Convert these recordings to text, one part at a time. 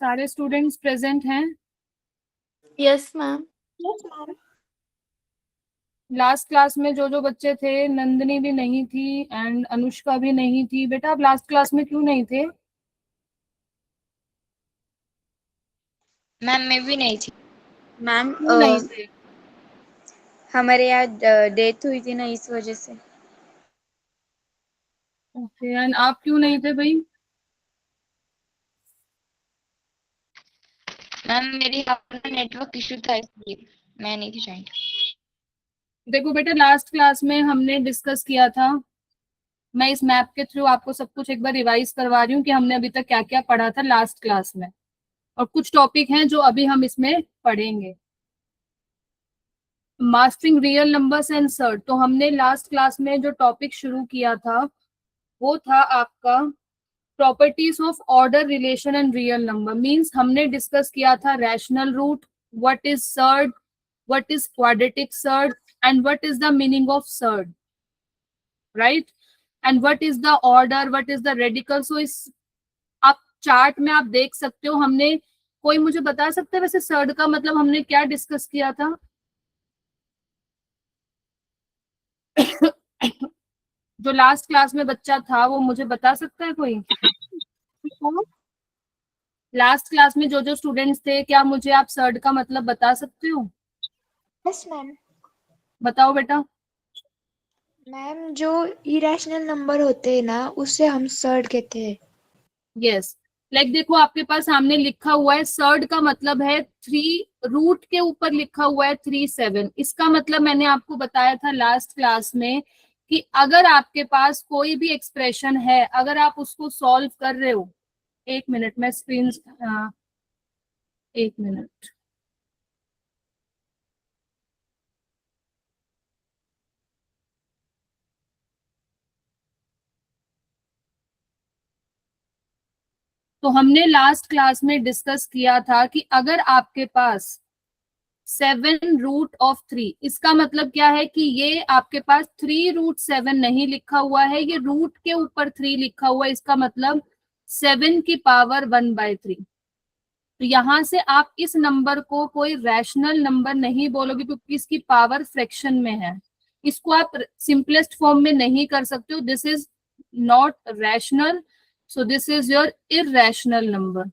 सारे students present हैं? Yes ma'am. Last class में जो जो बच्चे थे, नंदिनी भी नहीं थी एंड अनुष्का भी नहीं थी। बेटा आप लास्ट क्लास में क्यों नहीं थे? मैम मैं भी नहीं थी मैम। क्यों नहीं थे? हमारे यहाँ डेथ हुई थी ना, इस वजह से। ओके, एंड आप क्यों नहीं थे भाई? मैम मेरी अपना नेटवर्क इशू था, इसलिए मैं नहीं थी ज्वाइन। देखो बेटा, लास्ट क्लास में हमने डिस्कस किया था, मैं इस मैप के थ्रू आपको सब कुछ एक बार रिवाइज करवा रही हूँ कि हमने अभी तक क्या क्या पढ़ा था लास्ट क्लास में, और कुछ टॉपिक हैं जो अभी हम इसमें पढ़ेंगे। Mastering real numbers and surd. तो हमने लास्ट क्लास में जो टॉपिक शुरू किया था वो था आपका properties of order, relation and real number. Means हमने डिस्कस किया था rational root, what is surd, what is quadratic surd, and what is the meaning of surd, right? And what is the order, what is the radical. So इस आप chart में आप देख सकते हो, हमने, कोई मुझे बता सकता है वैसे सर्ड का मतलब हमने क्या डिस्कस किया था? जो लास्ट क्लास में बच्चा था वो मुझे बता सकता है कोई? लास्ट क्लास में जो जो स्टूडेंट्स थे, क्या मुझे आप सर्ड का मतलब बता सकते हो? Yes ma'am. बताओ बेटा। मैम जो इरेशनल नंबर होते हैं ना, उससे हम सर्ड कहते हैं। यस, लाइक देखो आपके पास सामने लिखा हुआ है, सर्ड का मतलब है 3, रूट के ऊपर लिखा हुआ है 3 7। इसका मतलब मैंने आपको बताया था लास्ट क्लास में कि अगर आपके पास कोई भी एक्सप्रेशन है, अगर आप उसको सॉल्व कर रहे हो, एक मिनट मैं स्क्रीन, एक मिनट, तो हमने लास्ट क्लास में डिस्कस किया था कि अगर आपके पास 7 रूट ऑफ 3, इसका मतलब क्या है कि ये आपके पास 3 रूट 7 नहीं लिखा हुआ है, ये रूट के ऊपर 3 लिखा हुआ है, इसका मतलब 7 की पावर 1/3। तो यहां से आप इस नंबर को कोई रैशनल नंबर नहीं बोलोगे क्योंकि इसकी पावर फ्रैक्शन में है। इसको आप सिंपलेस्ट फॉर्म में नहीं कर सकते हो, this is not rational, so this is your irrational number.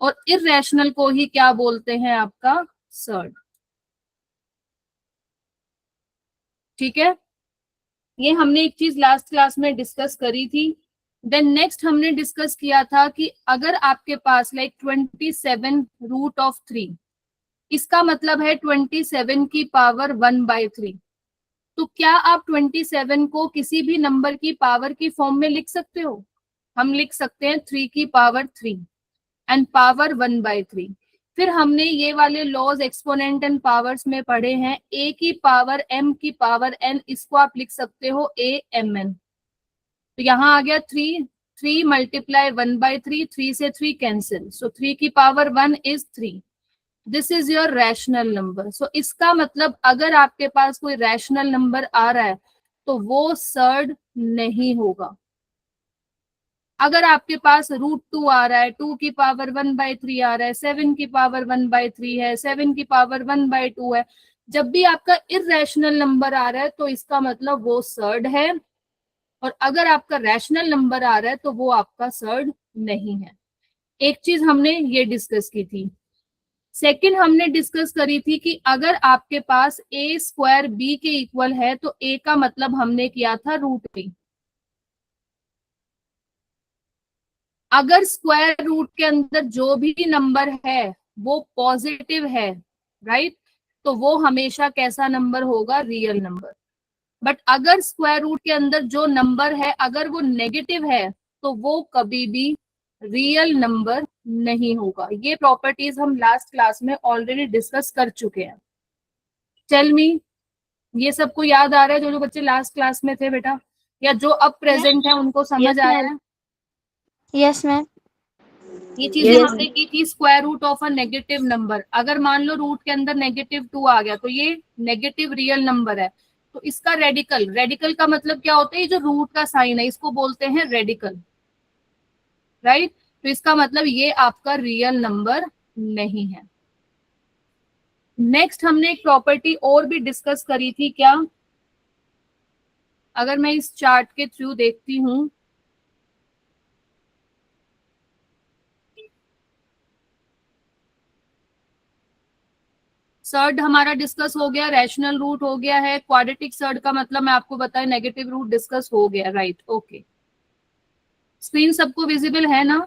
और इररेशनल को ही क्या बोलते हैं? आपका सर्ड। ठीक है, ये हमने एक चीज लास्ट क्लास में डिस्कस करी थी। देन नेक्स्ट हमने डिस्कस किया था कि अगर आपके पास लाइक 27 रूट ऑफ 3, इसका मतलब है 27 की पावर 1/3। तो क्या आप 27 को किसी भी नंबर की पावर की फॉर्म में लिख सकते हो? हम लिख सकते हैं 3 की पावर 3 एंड पावर 1/3। फिर हमने ये वाले लॉज एक्सपोनेंट एंड पावर्स में पढ़े हैं, ए की पावर एम की पावर एन, इसको आप लिख सकते हो AMN। तो यहाँ आ गया 3, 3 मल्टीप्लाई 1/3, 3 से 3 कैंसिल, सो 3 की power 1 is 3। This is your rational number. So इसका मतलब अगर आपके पास कोई रैशनल नंबर आ रहा है तो वो सर्ड नहीं होगा। अगर आपके पास √2 आ रहा है, 2 की पावर 1/3 आ रहा है, 7 की पावर 1/3 है, 7 की पावर 1/2 है, जब भी आपका इररेशनल नंबर आ रहा है तो इसका मतलब वो सर्ड है। और अगर आपका रैशनल नंबर आ रहा है तो वो आपका सर्ड नहीं है। एक चीज हमने ये डिस्कस की थी। सेकंड हमने डिस्कस करी थी कि अगर आपके पास A² B के इक्वल है तो A का मतलब हमने किया था √3। अगर स्क्वायर रूट के अंदर जो भी नंबर है वो पॉजिटिव है, राइट, तो वो हमेशा कैसा नंबर होगा? Real number. बट अगर स्क्वायर रूट के अंदर जो नंबर है अगर वो नेगेटिव है तो वो कभी भी रियल नंबर नहीं होगा। ये प्रॉपर्टीज हम लास्ट क्लास में ऑलरेडी डिस्कस कर चुके हैं। टेल मी, ये सबको याद आ रहा है जो जो बच्चे लास्ट क्लास में थे बेटा, या जो अब प्रेजेंट है उनको समझ आया है? Yes ma'am. ये चीजें हमने की थी square root of a negative number. अगर मान लो रूट के अंदर -2 आ गया तो ये नेगेटिव रियल नंबर है, तो इसका रेडिकल, रेडिकल का मतलब क्या होता है? ये जो रूट का साइन है इसको बोलते हैं रेडिकल, राइट? तो इसका मतलब ये आपका रियल नंबर नहीं है। नेक्स्ट हमने एक प्रॉपर्टी और भी डिस्कस करी थी क्या, अगर मैं इस चार्ट के थ्रू देखती हूं, सर्ड हमारा डिस्कस हो गया, रैशनल रूट हो गया है, क्वाड्रेटिक सर्ड का मतलब मैं आपको बताया नेगेटिव रूट डिस्कस हो गया, राइट, ओके। स्क्रीन सबको विजिबल है ना?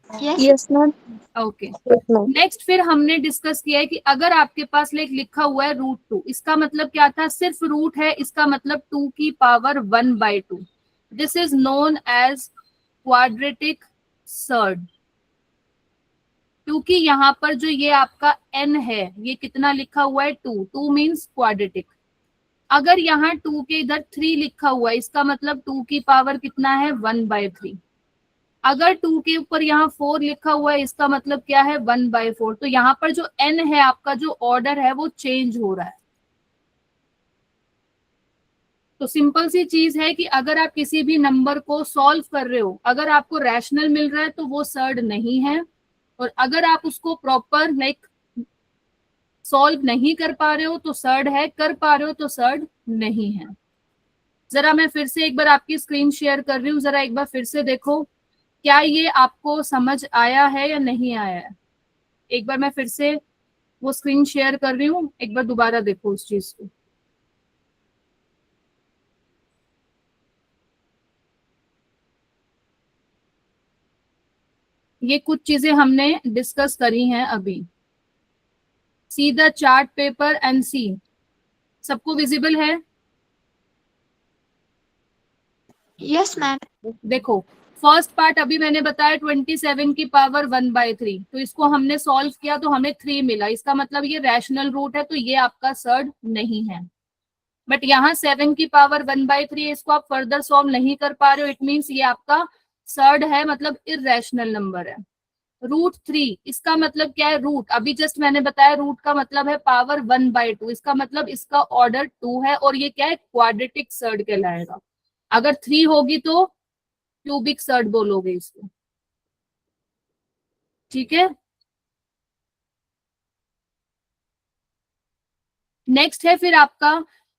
Yes ma'am. ओके। नेक्स्ट फिर हमने डिस्कस किया है कि अगर आपके पास लाइक लिखा हुआ है √2, इसका मतलब क्या था, सिर्फ रूट है, इसका मतलब 2 की power 1/2। This is known as quadratic surd, क्योंकि यहाँ पर जो ये आपका n है, ये कितना लिखा हुआ है 2, 2 मीन्स क्वाड्रेटिक। अगर यहाँ 2 के इधर 3 लिखा हुआ है, इसका मतलब 2 की पावर कितना है 1/3। अगर 2 के ऊपर यहाँ 4 लिखा हुआ है, इसका मतलब क्या है 1/4। तो यहाँ पर जो n है आपका, जो ऑर्डर है वो चेंज हो रहा है। तो सिंपल सी चीज है कि अगर आप किसी भी नंबर को सॉल्व कर रहे हो, अगर आपको रैशनल मिल रहा है तो वो सर्ड नहीं है, और अगर आप उसको प्रॉपर लाइक सॉल्व नहीं कर पा रहे हो तो सर्ड है, कर पा रहे हो तो सर्ड नहीं है। जरा मैं फिर से एक बार आपकी स्क्रीन शेयर कर रही हूँ, जरा एक बार फिर से देखो क्या ये आपको समझ आया है या नहीं आया है। एक बार मैं फिर से वो स्क्रीन शेयर कर रही हूँ, एक बार दोबारा देखो उस चीज को। ये कुछ चीजें हमने डिस्कस करी हैं अभी। See the chart paper and see, सबको विजिबल है? Yes ma'am. देखो फर्स्ट पार्ट अभी मैंने बताया 27 की पावर 1/3, तो इसको हमने सॉल्व किया तो हमें 3 मिला, इसका मतलब ये रैशनल रूट है, तो ये आपका सर्ड नहीं है। बट यहाँ 7 की पावर 1/3, इसको आप फर्दर सॉल्व नहीं कर पा रहे हो, इट मीन्स ये आपका सर्ड है, मतलब इररेशनल नंबर है। √3, इसका मतलब क्या है, रूट, अभी जस्ट मैंने बताया रूट का मतलब है पावर 1/2, इसका मतलब इसका ऑर्डर 2 है, और ये क्या है, क्वाड्रेटिक सर्ड कहलाएगा। अगर 3 होगी तो क्यूबिक सर्ड बोलोगे इसको, ठीक है। नेक्स्ट है फिर आपका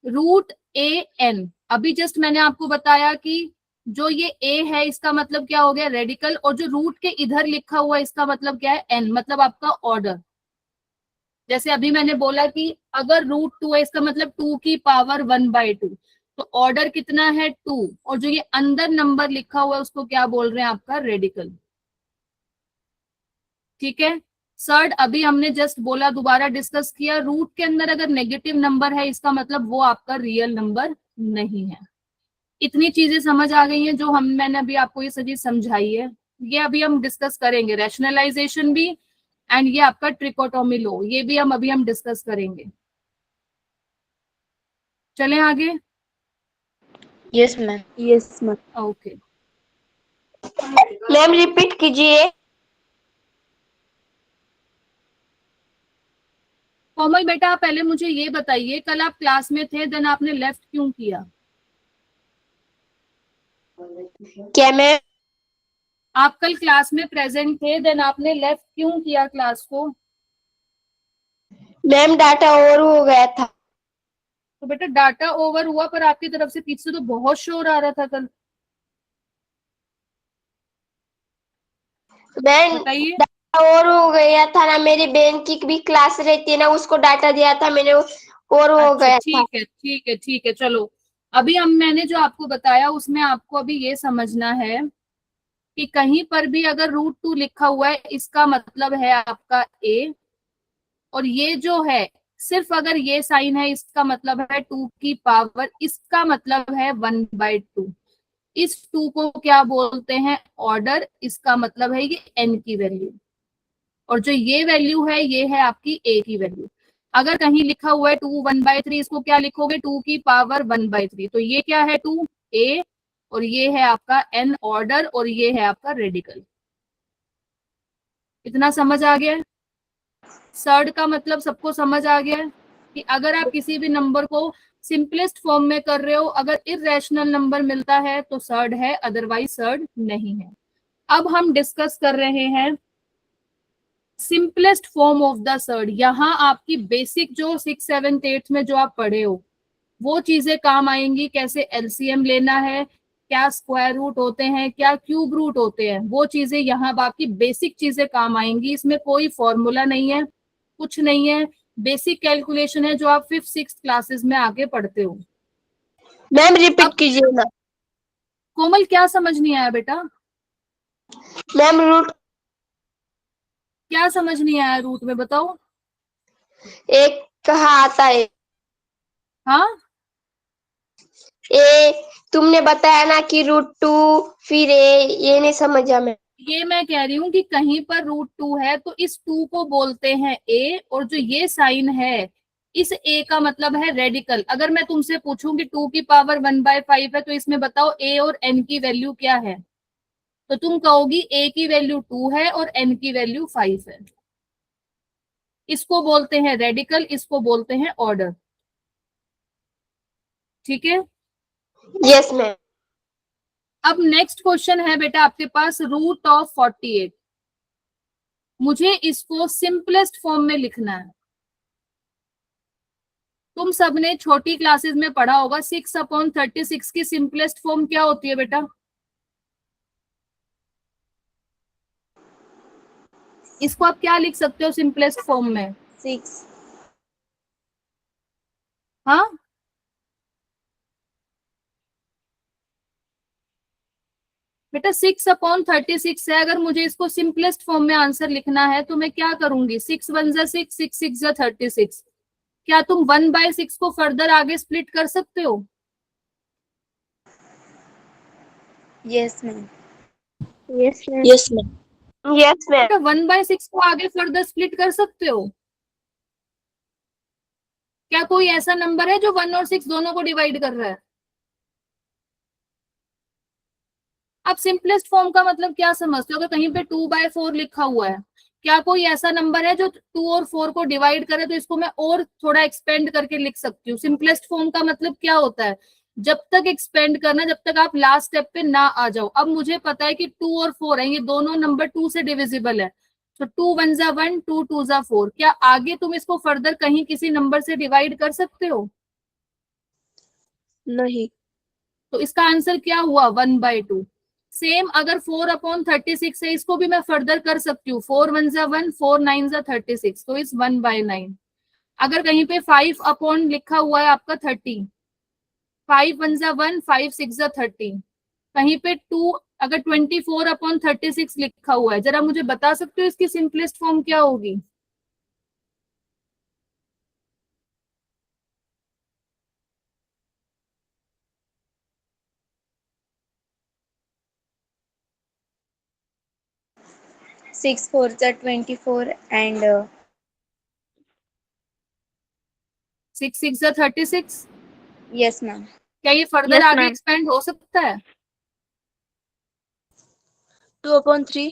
√AN। अभी जस्ट मैंने आपको बताया कि जो ये a है इसका मतलब क्या हो गया, रेडिकल, और जो रूट के इधर लिखा हुआ है इसका मतलब क्या है, n, मतलब आपका ऑर्डर। जैसे अभी मैंने बोला कि अगर √2 है इसका मतलब 2 की पावर 1/2, तो ऑर्डर कितना है 2, और जो ये अंदर नंबर लिखा हुआ है उसको क्या बोल रहे हैं, आपका रेडिकल, ठीक है। सर्ड अभी हमने जस्ट बोला, दोबारा डिस्कस किया, रूट के अंदर अगर नेगेटिव नंबर है इसका मतलब वो आपका रियल नंबर नहीं है। इतनी चीजें समझ आ गई हैं जो मैंने अभी आपको ये सभी समझाई है, ये अभी हम डिस्कस करेंगे, रैशनलाइजेशन भी, एंड ये आपका ट्रिकोटोमी लो, ये भी हम डिस्कस करेंगे। चलें आगे। Yes ma'am. Yes ma'am. Okay, ma'am repeat कीजिए। कोमल बेटा आप पहले मुझे ये बताइए, कल आप क्लास में थे, देन आपने लेफ्ट क्यों किया? क्या मैम? आप कल क्लास में प्रेजेंट थे, देन आपने लेफ्ट क्यों किया क्लास को? मैम डाटा ओवर हो गया था। तो बेटा डाटा ओवर हुआ, पर आपकी तरफ से पीछे से तो बहुत शोर आ रहा था कल, मैम बताइए। डाटा ओवर हो गया था ना, मेरी बहन की भी क्लास रहती है ना, उसको डाटा दिया था मैंने, और हो अच्छा गया था। ठीक है ठीक है ठीक है, चलो अभी मैंने जो आपको बताया उसमें आपको अभी ये समझना है कि कहीं पर भी अगर √2 लिखा हुआ है इसका मतलब है आपका a, और ये जो है सिर्फ अगर ये साइन है इसका मतलब है 2 की पावर, इसका मतलब है 1/2। इस 2 को क्या बोलते हैं, ऑर्डर, इसका मतलब है ये n की वैल्यू, और जो ये वैल्यू है ये है आपकी a की वैल्यू। अगर कहीं लिखा हुआ है 2 1/3, इसको क्या लिखोगे, 2 की पावर 1/3, तो ये क्या है 2a, और ये है आपका n ऑर्डर, और ये है आपका रेडिकल। इतना समझ आ गया है? सर्ड का मतलब सबको समझ आ गया है कि अगर आप किसी भी नंबर को सिंपलेस्ट फॉर्म में कर रहे हो, अगर इररेशनल नंबर मिलता है तो सर्ड है, अदरवाइज सर्ड नहीं है। अब हम डिस्कस कर रहे हैं simplest form of the surd. यहाँ आपकी बेसिक जो 6, 7, 8 में जो आप पढ़े हो वो चीजें काम आएंगी। कैसे एलसीएम लेना है, क्या स्क्वायर रूट होते हैं, क्या क्यूब रूट होते हैं, वो चीजें यहाँ आपकी बेसिक चीजें काम आएंगी। इसमें कोई फॉर्मूला नहीं है, कुछ नहीं है, बेसिक कैलकुलेशन है जो आप 5th 6th क्लासेस में आगे पढ़ते हो। मैम रिपीट कीजिए ना। कोमल क्या समझ नहीं आया बेटा? मैम रूट क्या समझ नहीं आया रूट में, बताओ। एक कहाँ आता है? हाँ, ए तुमने बताया ना कि √2 फिर ये नहीं समझा मैं। ये मैं कह रही हूँ कि कहीं पर √2 है तो इस 2 को बोलते हैं ए, और जो ये साइन है इस ए का मतलब है रेडिकल। अगर मैं तुमसे पूछूं कि 2 की पावर 1/5 है तो इसमें बताओ ए और एन की वैल्यू क्या है, तो तुम कहोगी ए की वैल्यू 2 है और एन की वैल्यू 5 है। इसको बोलते हैं रेडिकल, इसको बोलते हैं ऑर्डर। ठीक है। Yes ma'am. अब नेक्स्ट क्वेश्चन है बेटा आपके पास √48। मुझे इसको सिंपलेस्ट फॉर्म में लिखना है। तुम सबने छोटी क्लासेस में पढ़ा होगा 6/36 की सिंपलेस्ट फॉर्म क्या होती है बेटा? इसको आप क्या लिख सकते हो सिंपलेस्ट फॉर्म में? 6। हाँ, बेटा 6/36 है। अगर मुझे इसको सिंपलेस्ट फॉर्म में आंसर लिखना है तो मैं क्या करूंगी? 6 1 जा 6, 6 6 जा 36। क्या तुम 1/6 को फर्दर आगे स्प्लिट कर सकते हो? Yes ma'am. Yes ma'am. Yes ma'am. Yes ma'am. बेटा 1/6 को आगे फर्दर स्प्लिट कर सकते हो? क्या कोई ऐसा नंबर है जो 1 और 6 दोनों को डिवाइड कर रहा है? आप सिंपलेस्ट फॉर्म का मतलब क्या समझते हो? अगर कहीं पे 2/4 लिखा हुआ है, क्या कोई ऐसा नंबर है जो 2 और 4 को डिवाइड करे? तो इसको मैं और थोड़ा एक्सपेंड करके लिख सकती हूँ। सिंपलेस्ट फॉर्म का मतलब क्या होता है? जब तक एक्सपेंड करना, जब तक आप लास्ट स्टेप पे ना आ जाओ। अब मुझे पता है कि 2 और 4 है, ये दोनों नंबर 2 से डिविजिबल है, तो 2 1 जा 1, 2 2 जा 4। क्या आगे तुम इसको फर्दर कहीं किसी नंबर से डिवाइड कर सकते हो? नहीं। तो इसका आंसर क्या हुआ? 1/2। सेम अगर 4/36 है, इसको भी मैं फर्दर कर सकती हूँ। 4 1 जा 1, 4 9 जा 36, तो इस 1/9। अगर कहीं पे 5 अपॉन लिखा हुआ है आपका 30, 5 1 जा 1, 5 6 जा 30। कहीं पे 2, अगर 24/36 लिखा हुआ है, जरा मुझे बता सकते हो इसकी सिंपलेस्ट फॉर्म क्या होगी? सिक्स 4 जा 24 एंड 6 6 जा 36। Yes ma'am. क्या ये फर्दर Yes, आगे ma'am. एक्सपेंड हो सकता है? 2/3।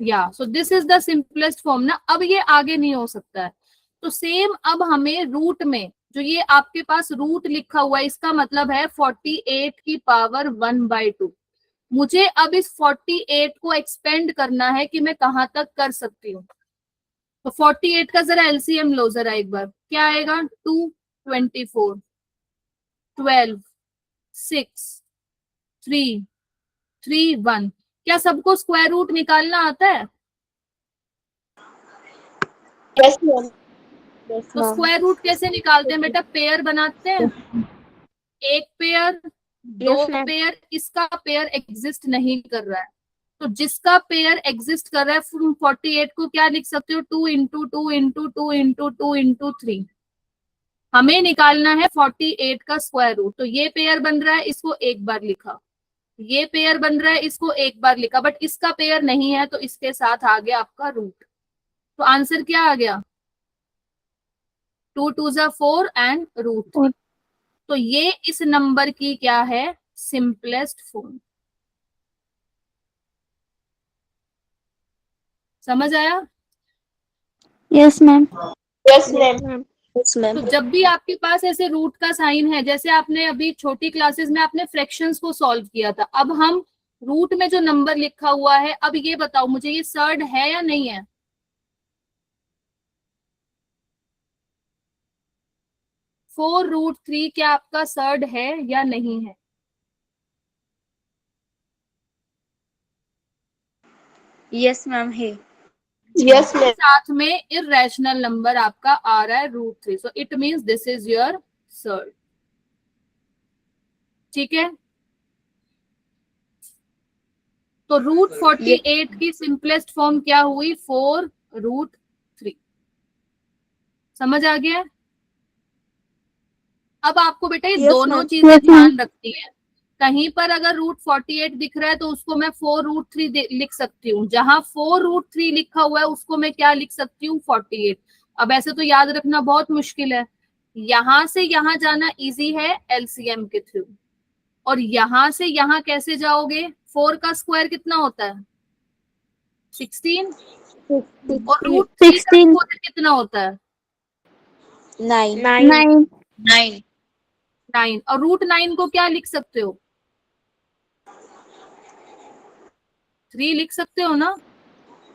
या so this is the simplest form ना। अब ये आगे नहीं हो सकता है। तो सेम अब हमें रूट में जो ये आपके पास रूट लिखा हुआ है, इसका मतलब है 48 की पावर 1/2। मुझे अब इस 48 को एक्सपेंड करना है कि मैं कहां तक कर सकती हूँ। तो 48 का जरा एलसीएम लो जरा एक बार, क्या आएगा? 2 24 12 6 3 3 1। क्या सबको स्क्वायर रूट निकालना आता है? Yes ma'am. यस तो स्क्वायर रूट कैसे निकालते हैं बेटा? पेयर बनाते हैं, एक पेयर, दो Yes, ma'am. पेयर। इसका पेयर एग्जिस्ट नहीं कर रहा है, तो जिसका पेयर एग्जिस्ट कर रहा है, तुम 48 को क्या लिख सकते हो? 2 इंटू 2 इंटू 2 इंटू 2 इंटू 3। हमें निकालना है 48 का स्क्वायर रूट। तो ये पेयर बन रहा है, इसको एक बार लिखा, ये पेयर बन रहा है, इसको एक बार लिखा, बट इसका पेयर नहीं है तो इसके साथ आ गया आपका रूट। तो आंसर क्या आ गया? 2 2 जा 4 एंड √3। तो ये इस नंबर की क्या है? Simplest form. समझ आया? Yes ma'am. Yes ma'am. Yes ma'am. तो जब भी आपके पास ऐसे रूट का साइन है, जैसे आपने अभी छोटी क्लासेस में आपने फ्रैक्शंस को सॉल्व किया था, अब हम रूट में जो नंबर लिखा हुआ है, अब ये बताओ मुझे, ये सर्ड है या नहीं है? 4√3 क्या आपका सर्ड है या नहीं है? यस मैम है। Yes ma'am. साथ में इरेशनल नंबर आपका आ रहा है √3, so it means this is your surd. ठीक है, तो √48 की सिंपलेस्ट फॉर्म क्या हुई? 4√3। समझ आ गया? अब आपको बेटा ये दोनों चीजें ध्यान रखती है। कहीं पर अगर √48 दिख रहा है तो उसको मैं 4√3 लिख सकती हूँ, जहां 4√3 लिखा हुआ है उसको मैं क्या लिख सकती हूँ? 48। अब ऐसे तो याद रखना बहुत मुश्किल है। यहां से यहां जाना इजी है एलसीएम के थ्रू, और यहां से यहां कैसे जाओगे? 4 का स्क्वायर कितना होता है? 16। और √3 का स्क्वायर कितना होता है? 9। 9। और √9 को क्या लिख सकते हो? 3 लिख सकते हो ना?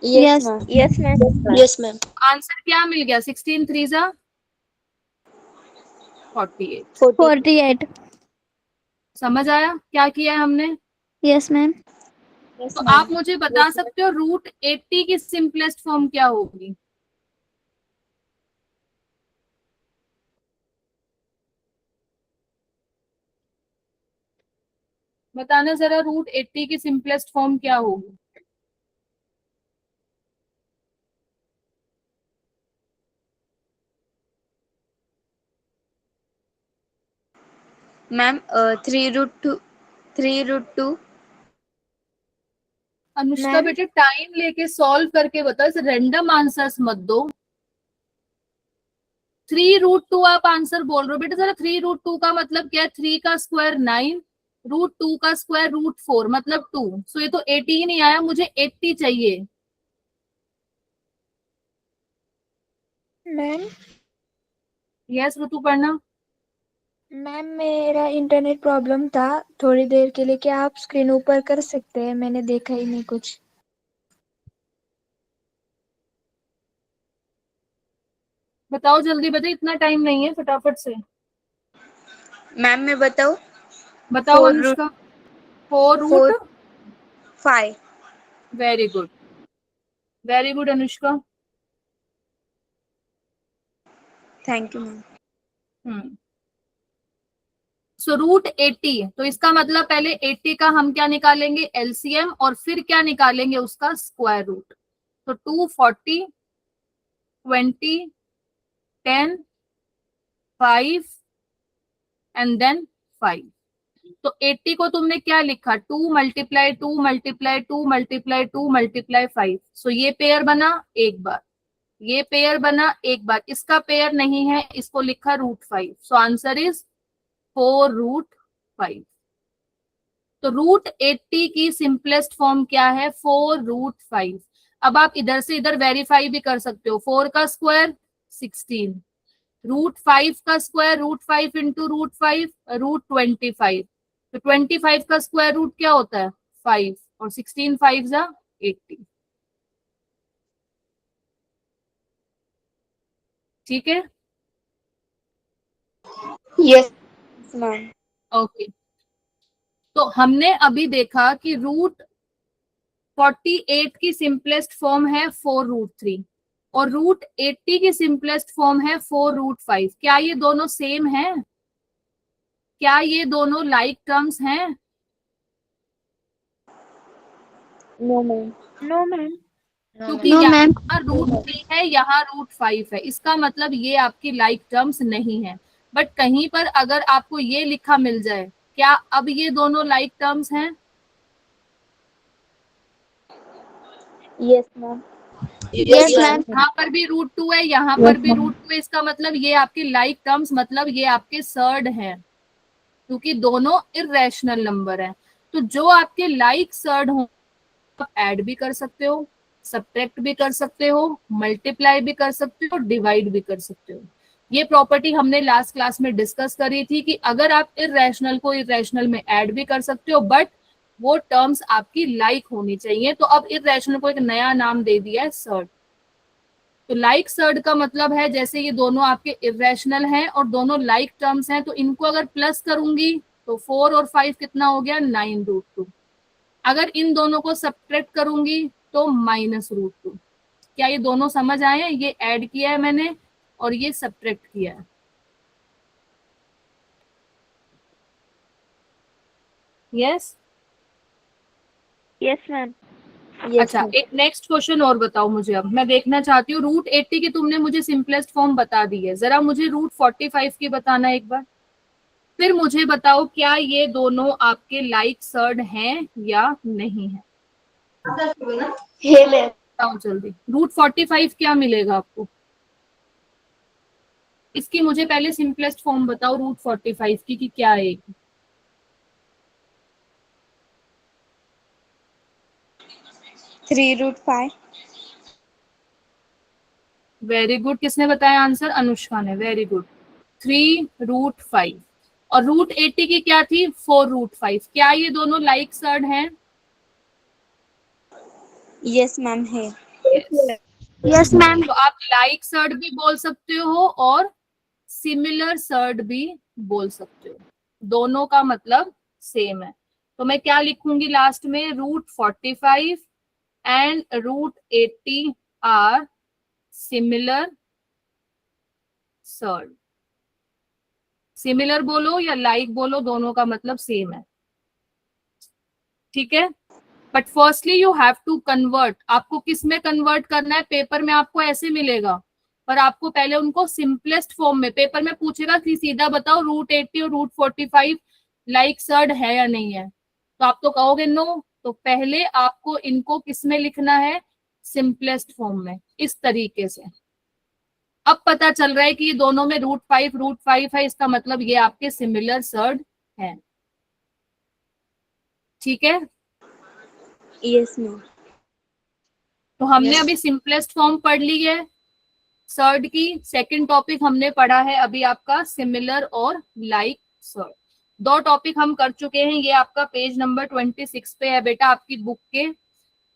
Yes ma'am. Yes ma'am. Answer क्या मिल गया? 16 3 जा 48। 48। समझ आया क्या किया है हमने? Yes ma'am. तो आप मुझे बता सकते हो √80 की सिंपलेस्ट फॉर्म क्या होगी? बताना जरा, √80 की सिंपलेस्ट फॉर्म क्या होगी? मैम 3√2। अनुष्का मैम बेटे टाइम लेके सॉल्व करके बताओ, इसे रैंडम आंसर्स मत दो। 3√2 आप आंसर बोल रहे हो बेटा, जरा 3√2 का मतलब क्या है? 3 का स्क्वायर 9, √2 का स्क्वायर √4 मतलब 2। सो ये तो 80 ही नहीं आया, मुझे 80 चाहिए। मैम यस ऋतु पढ़ना। मैम मेरा इंटरनेट प्रॉब्लम था थोड़ी देर के लिए, क्या आप स्क्रीन ऊपर कर सकते हैं? मैंने देखा ही नहीं कुछ। बताओ जल्दी बताओ, इतना टाइम नहीं है, फटाफट से मैम मैं बताऊँ? बताओ Anushka. 4 √। 5। Very good, very good Anushka. Thank you ma'am. So √80, तो इसका मतलब पहले 80 का हम क्या निकालेंगे? एलसीएम, और फिर क्या निकालेंगे? उसका स्क्वायर रूट। तो 240, 20, 10, 5 एंड देन 5। तो 80 को तुमने क्या लिखा? 2 × 2 × 2 × 2 × 5। सो ये पेयर बना एक बार, ये पेयर बना एक बार, इसका पेयर नहीं है, इसको लिखा √5। So answer is 4√5। तो √80 की सिंपलेस्ट फॉर्म क्या है? 4√5। अब आप इधर से इधर वेरीफाई भी कर सकते हो। 4 का स्क्वायर 16, √5 का स्क्वायर √5 इंटू √5 √25। तो 25 का स्क्वायर रूट क्या होता है? 5, और 16 5 जा 80। ठीक है, यस मैम। ओके। तो हमने अभी देखा कि √48 की सिंपलेस्ट फॉर्म है 4√3, और √80 की सिंपलेस्ट फॉर्म है 4√5। क्या ये दोनों सेम है? क्या ये दोनों लाइक टर्म्स हैं? No ma'am. No ma'am. क्योंकि यहाँ √3 है, यहाँ √5 है, इसका मतलब ये आपकी लाइक टर्म्स नहीं है। बट कहीं पर अगर आपको ये लिखा मिल जाए, क्या अब ये दोनों लाइक टर्म्स हैं? Yes ma'am. Yes ma'am. यहाँ पर भी √2 है, यहाँ पर भी √2 है, इसका मतलब ये आपके लाइक टर्म्स, मतलब ये आपके सर्ड हैं, क्योंकि दोनों इरेशनल नंबर हैं। तो जो आपके लाइक सर्ड हो, आप ऐड भी कर सकते हो, सब्ट्रैक्ट भी कर सकते हो, मल्टीप्लाई भी कर सकते हो, डिवाइड भी कर सकते हो। ये प्रॉपर्टी हमने लास्ट क्लास में डिस्कस करी थी कि अगर आप इरेशनल को इरेशनल में ऐड भी कर सकते हो, बट वो टर्म्स आपकी लाइक होनी चाहिए। तो अब इर्रेशनल को एक नया नाम दे दिया है सर्ड। तो लाइक सर्ड का मतलब है जैसे ये दोनों आपके इर्रेशनल हैं और दोनों लाइक टर्म्स हैं, तो इनको अगर प्लस करूंगी तो 4 और 5 कितना हो गया, 9√2। अगर इन दोनों को सब्ट्रैक्ट करूंगी तो -√2। क्या ये दोनों समझ आए हैं? ये ऐड किया है मैंने और ये सब्ट्रैक्ट किया है। Yes yes ma'am. अच्छा, एक नेक्स्ट क्वेश्चन और बताओ मुझे। अब मैं देखना चाहती हूँ, √80 की तुमने मुझे सिंपलेस्ट फॉर्म बता दी है, जरा मुझे √45 की बताना एक बार। फिर मुझे बताओ क्या ये दोनों आपके लाइक सर्ड हैं या नहीं है। हे मैम। बताओ जल्दी, √45 क्या मिलेगा आपको? इसकी मुझे पहले सिंपलेस्ट फॉर्म बताओ √45 की कि क्या है। 3√5। Very good. किसने बताया आंसर? अनुष्का ने। Very good. 3√5। और √80 की क्या थी? 4√5। क्या ये दोनों लाइक सर्ड हैं? यस मैम है। Yes. Yes ma'am. तो आप लाइक सर्ड भी बोल सकते हो और सिमिलर सर्ड भी बोल सकते हो, दोनों का मतलब सेम है। तो मैं क्या लिखूंगी लास्ट में? √45 and √80 are similar surd. Similar बोलो या लाइक बोलो, दोनों का मतलब सेम है। ठीक है, but firstly you have to convert. आपको किस में कन्वर्ट करना है? पेपर में आपको ऐसे मिलेगा, पर आपको पहले उनको सिंपलेस्ट फॉर्म में, पेपर में पूछेगा कि सीधा बताओ √80 और √45 लाइक सर्ड है या नहीं है, तो आप तो कहोगे नो। तो पहले आपको इनको किस में लिखना है? सिंपलेस्ट फॉर्म में, इस तरीके से। अब पता चल रहा है कि ये दोनों में √5 है, इसका मतलब ये आपके सिमिलर सर्ड है। ठीक है, यस मैम। तो हमने अभी सिंपलेस्ट फॉर्म पढ़ ली है सर्ड की। सेकंड टॉपिक हमने पढ़ा है अभी आपका सिमिलर और लाइक सर्ड। 2 टॉपिक हम कर चुके हैं। ये आपका पेज नंबर 26 पे है बेटा, आपकी बुक के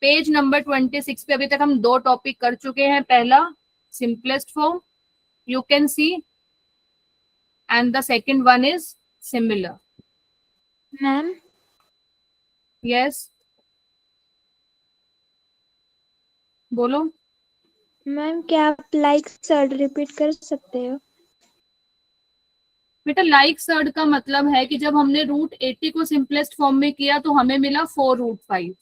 पेज नंबर 26 पे अभी तक हम 2 टॉपिक कर चुके हैं। पहला simplest form, you can see, and the second one is similar. Ma'am yes, बोलो। मैम क्या आप लाइक सर्ड रिपीट कर सकते हो? बेटा लाइक सर्ड का मतलब है कि जब हमने √80 को सिंपलेस्ट फॉर्म में किया तो हमें मिला 4√5,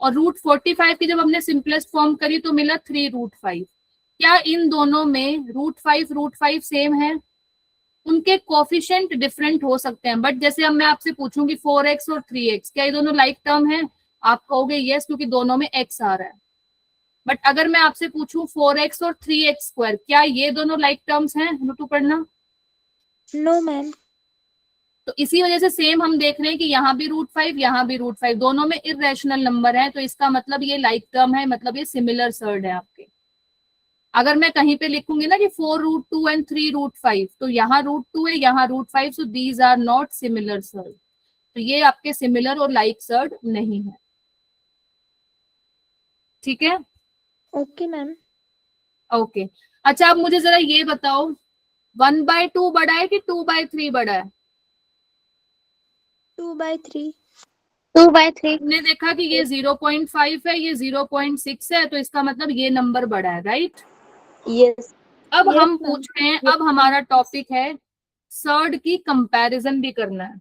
और √45 की जब हमने सिंपलेस्ट फॉर्म करी तो मिला 3√5। क्या इन दोनों में √5 सेम है? उनके कोफिशिएंट डिफरेंट हो सकते हैं, बट जैसे अब मैं आपसे पूछूंगी 4x और 3x, क्या ये दोनों लाइक टर्म है? आप कहोगे यस, क्योंकि दोनों में x आ रहा है। बट अगर मैं आपसे पूछूं 4x और 3x², क्या ये दोनों लाइक टर्म्स हैं? ऋतु पढ़ना। No ma'am. तो इसी वजह से सेम हम देख रहे हैं कि यहाँ भी √5, यहाँ भी √5, दोनों में इर्रेशनल नंबर है, तो इसका मतलब ये लाइक टर्म है, मतलब ये सिमिलर सर्ड है आपके। अगर मैं कहीं पे लिखूंगी ना कि 4√2 एंड 3√5, तो यहाँ √2 है, यहाँ √5, so these are not similar surd. तो ये आपके सिमिलर और लाइक सर्ड नहीं है। ठीक है, ओके मैम। ओके। अच्छा, अब मुझे जरा ये बताओ, 1/2 बड़ा है कि 2/3 बड़ा है? 2/3। 2/3। हमने देखा कि ये 0.5 है, ये 0.6 है, तो इसका मतलब ये नंबर बड़ा है, राइट? यस। अब Yes, हम ma'am. पूछ रहे हैं, अब हमारा टॉपिक है सर्ड की कंपैरिजन भी करना है,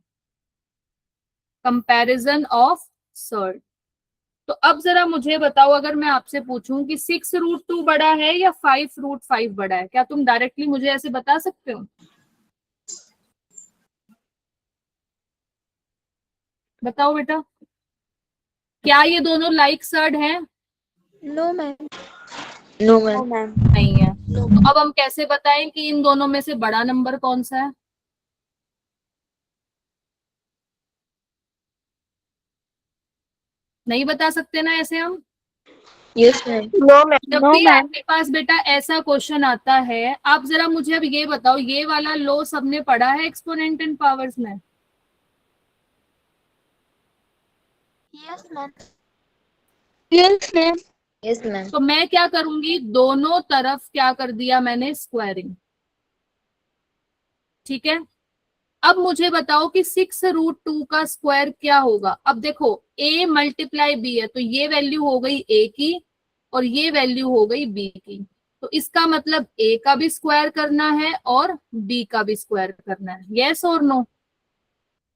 कंपैरिजन ऑफ सर्ड। तो अब जरा मुझे बताओ, अगर मैं आपसे पूछूं कि 6√2 बड़ा है या 5√5 बड़ा है, क्या तुम डायरेक्टली मुझे ऐसे बता सकते हो? बताओ बेटा, क्या ये दोनों लाइक सर्ड हैं? No ma'am. No ma'am. नहीं है। तो अब हम कैसे बताएं कि इन दोनों में से बड़ा नंबर कौन सा है? नहीं बता सकते ना ऐसे हम। Yes ma'am. No ma'am. जब भी आपके पास बेटा ऐसा क्वेश्चन आता है, आप जरा मुझे अब ये बताओ, ये वाला लो सबने पढ़ा है एक्सपोनेंट एंड पावर्स में? Yes ma'am. Yes ma'am. Yes ma'am. तो मैं क्या करूंगी, दोनों तरफ क्या कर दिया मैंने, स्क्वायरिंग। ठीक है, अब मुझे बताओ कि 6√2 का स्क्वायर क्या होगा। अब देखो a मल्टीप्लाई b है, तो ये वैल्यू हो गई a की और ये वैल्यू हो गई b की। तो इसका मतलब a का भी स्क्वायर करना है और b का भी स्क्वायर करना है। यस और no?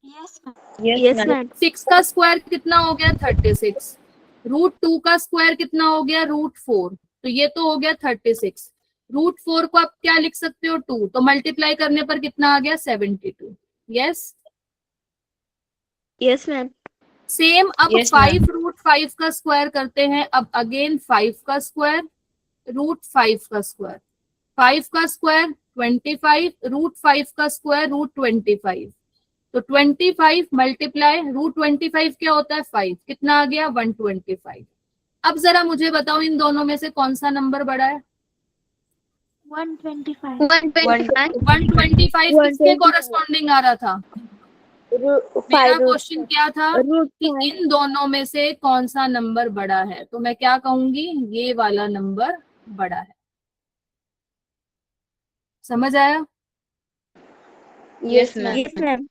Yes ma'am. Yes ma'am. 6 का स्क्वायर कितना हो गया, 36। √2 का स्क्वायर कितना हो गया, √4। तो ये तो हो गया 36। √4 को आप क्या लिख सकते हो, 2। तो मल्टीप्लाई करने पर कितना आ गया, 72। यस। Yes ma'am. सेम अब Yes, ma'am. 5√5 का स्क्वायर करते हैं। अब अगेन 5 का स्क्वायर, √5 का स्क्वायर। 5 का स्क्वायर 25, √5 का स्क्वायर √25। तो 25 मल्टीप्लाई √25 क्या होता है, 5। कितना आ गया, 125। अब जरा मुझे बताओ इन दोनों में से कौन सा नंबर बड़ा है। 125। 125 किसके कॉरेस्पॉन्डिंग आ रहा था, मेरा क्वेश्चन क्या था कि इन दोनों में से कौन सा नंबर बड़ा है। तो मैं क्या कहूंगी, ये वाला नंबर बड़ा है। समझ आया? Yes, ma'am.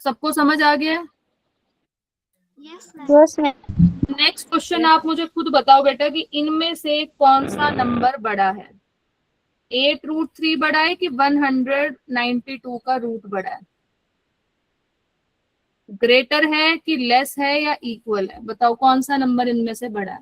सबको समझ आ गया? Yes ma'am. Yes ma'am. Next question आप मुझे खुद बताओ बेटा कि इनमें से कौन सा नंबर बड़ा है। 8√3 बड़ा है कि 192 का रूट बड़ा है? ग्रेटर है कि लेस है या इक्वल है? बताओ कौन सा नंबर इनमें से बड़ा है।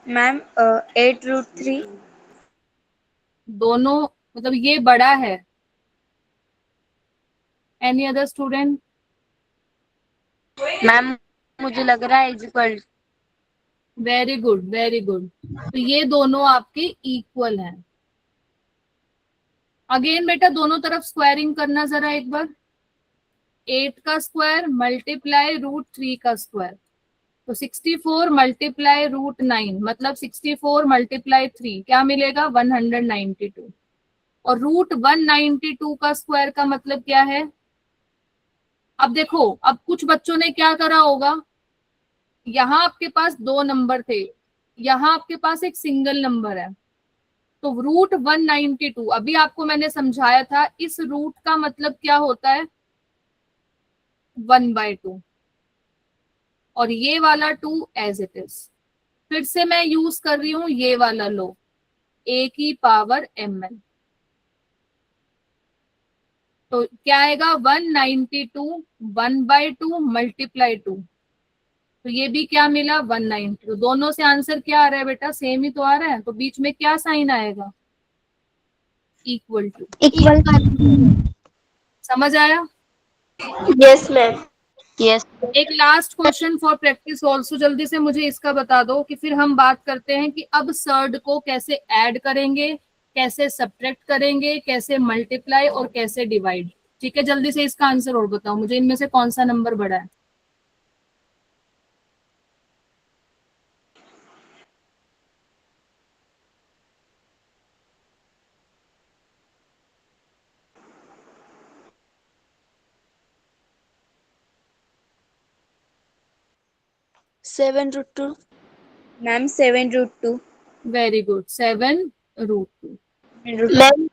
Ma'am, 8√3. दोनों, मतलब ये बड़ा है। Any other student? मैम मुझे लग रहा है equal. Very good, very good. तो ये दोनों आपके इक्वल हैं। अगेन बेटा दोनों तरफ स्क्वायरिंग करना जरा एक बार। 8 का स्क्वायर मल्टीप्लाई √3 का स्क्वायर। तो 64 मल्टीप्लाई √9 मतलब 64 मल्टीप्लाई 3 क्या मिलेगा, 192। और √192 का स्क्वायर का मतलब क्या है। अब देखो, अब कुछ बच्चों ने क्या करा होगा, यहाँ आपके पास दो नंबर थे, यहाँ आपके पास एक सिंगल नंबर है। तो √192 अभी आपको मैंने समझाया था, इस रूट का मतलब क्या होता है, 1/2। और ये वाला 2 एज इट इज। फिर से मैं यूज कर रही हूं ये वाला लो, a की पावर mn। तो क्या आएगा, 192 1/2 मल्टीप्लाई 2। तो ये भी क्या मिला, 190। तो दोनों से आंसर क्या आ रहा है बेटा, सेम ही तो आ रहा है। तो बीच में क्या साइन आएगा, इक्वल टू। इक्वल। समझ आया? Yes ma'am. यस। एक last question for practice also, जल्दी से मुझे इसका बता दो कि फिर हम बात करते हैं कि अब सर्ड को कैसे ऐड करेंगे, कैसे सब्ट्रैक्ट करेंगे, कैसे मल्टीप्लाई और कैसे डिवाइड। ठीक है, जल्दी से इसका आंसर और बताओ मुझे, इनमें से कौन सा नंबर बड़ा है। Ma'am 7√2. Very good, 7√2। Ma'am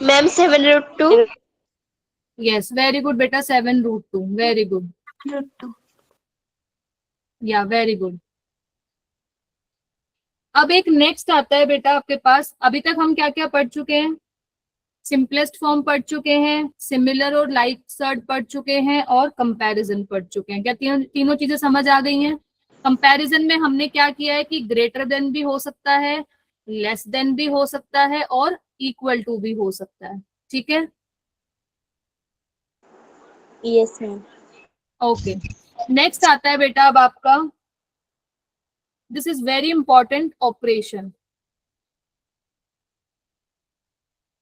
ma'am 7√2। Yes very good बेटा, 7√2। Very good, √2। या वेरी गुड। अब एक नेक्स्ट आता है बेटा आपके पास। अभी तक हम क्या क्या पढ़ चुके हैं, सिंपलेस्ट फॉर्म पढ़ चुके हैं, सिमिलर और लाइक सर्ड पढ़ चुके हैं, और कंपैरिजन पढ़ चुके हैं। क्या तीनों चीजें समझ आ गई हैं। कंपैरिजन में हमने क्या किया है कि ग्रेटर देन भी हो सकता है, लेस देन भी हो सकता है, और इक्वल टू भी हो सकता है। ठीक है, यस मैम। ओके, नेक्स्ट आता है बेटा अब आपका, this is very important, operation